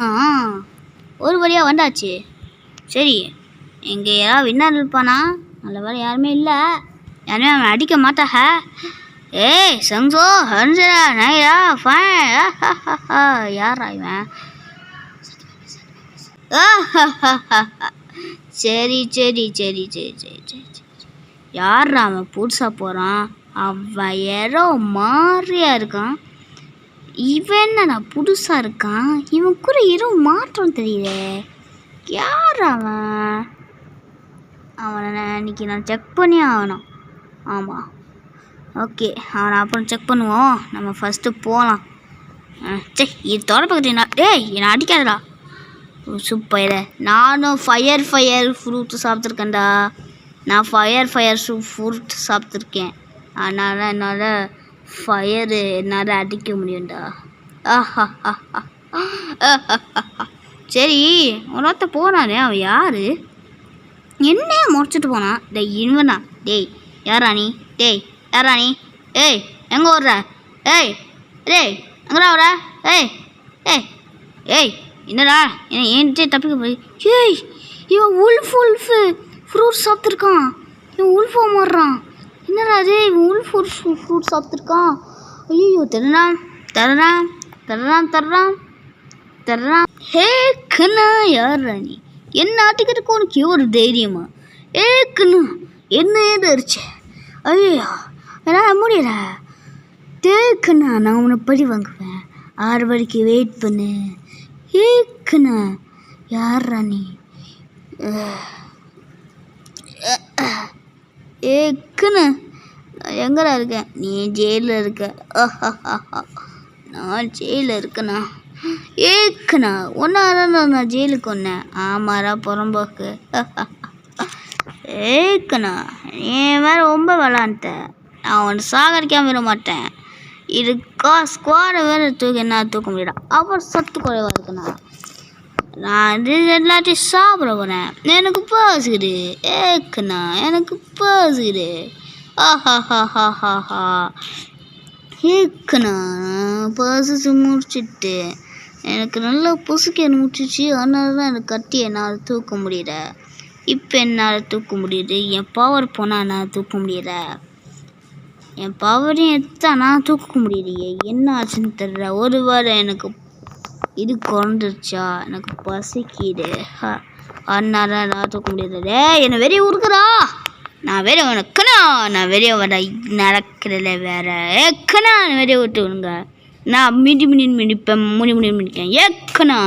ஆ ஒரு வழியாக வந்தாச்சு. சரி, இங்கே யாராவது வின்னர் இருப்பானா? நல்ல வேலை யாருமே இல்லை. யாருமே அவனை அடிக்க மாட்டாக. ஏய் சங்சோ ஹன்சரா நையா ஃபைன். யாரா இவன்? சரி சரி சரி சரி சரி சரி யாரா அவன் புதுசாக போகிறான்? அவன் யாரோ மாறியா இருக்கான். இவன் என்னண்ணா புதுசாக இருக்கான்? இவன் கூட ஏதோ மாற்றம் தெரியல. யார் அவன்? அவனை இன்னைக்கு நான் செக் பண்ணி ஆகணும். ஆமாம், ஓகே, அவனை அப்புறம் செக் பண்ணுவோம். நம்ம ஃபஸ்ட்டு போகலாம். சரி, இது தொடப்பக்கட்டு என்னை அடிக்காதடா. சூப்பர். நானும் ஃபயர் ஃப்ரூட்டு சாப்பிட்ருக்கேன்டா. நான் ஃபயர் ஃப்ரூட் சாப்பிட்ருக்கேன். அதனால் என்னால் ஃபயரு என்னால் அடிக்க முடியும்டா. சரி, ஒருத்த போனானே, அவன் யார்? என்ன முடிச்சுட்டு போனான்? டேய் இவனா? டேய் யாரா நீ? டேய் யாரா நீ? ஏய் எங்கே ஓடுற? ஏய் டேய் எங்கடா வர? ஏய் ஏய் ஏய் என்னடா என்கிட்ட தப்பிக்க போய்? ஏய் இவன் உல்ஃபு ஃப்ரூட் சாப்பிட்ருக்கான். இவன் உல்ஃபாக மாறுறான். என்னடா அது? இவன் ஃப்ரூட் சாப்பிட்ருக்கான். ஐயோ, தர்றான். ஹே கண்ணா, யாரா நீ? என்ன ஆட்டிக்கிறதுக்கு உனக்கு ஒரு தைரியமா? ஏ கண்ணா, என்ன ஏதாச்சு? ஐயோ என்னால் முடியல. தேக்கண்ணா, நான் உன்னை படி வாங்குவேன். 6 வரைக்கும் வெயிட் பண்ணு. ஏக்கண்ணா, யாரா நீ? ஏக்கண்ணா, நான் எங்கடா இருக்கேன்? நீ ஜெயிலில் இருக்க. நான் ஜெயிலில் இருக்கேண்ணா. ஏக்கண்ணா, ஒன்றாதான் நான் ஜெயிலுக்கு வந்தேன். ஆமாரா புறம்போக்கு. ஏக்கண்ணா, நீ வேறு ரொம்ப விளாண்ட. நான் உன்னை சாகடிக்காமல் விட மாட்டேன். இதுக்கா ஸ்குவாடை வேறு என்ன தூக்க முடியல. அப்புறம் சத்து குறைவாக இருக்குண்ணா. நான் இது எல்லாத்தையும் சாப்பிட போகிறேன். எனக்கு பசிக்குது. ஏக்கண்ணா, எனக்கு பசிக்குது. ஏக்கண்ணா, பசிச்சு முடிச்சுட்டு எனக்கு நல்லா பசிக்க முடிச்சிச்சு. அதனால தான் எனக்கு கட்டி என்னால் தூக்க முடியல. இப்போ என்னால் தூக்க முடியுது. என் பவர் போனால் என்னால் தூக்க முடியல. என் பவரையும் எடுத்தா நான் தூக்க முடியலையே. என்ன ஆச்சுன்னு தெரியல. ஒரு வேளை எனக்கு இது குறைஞ்சிருச்சா? எனக்கு பசிக்குது. அதனால நான் தூக்க முடியாது. என்னை வெறிய உருக்குறா. நான் வெறிய உனக்குண்ணா. நான் வெறிய வர நடக்கிறதில்ல வேற. ஏக்கண்ணா, வெறிய விட்டு விடுங்க. நான் மிதிப்பேன். முடிக்கேன். ஏக்கண்ணா.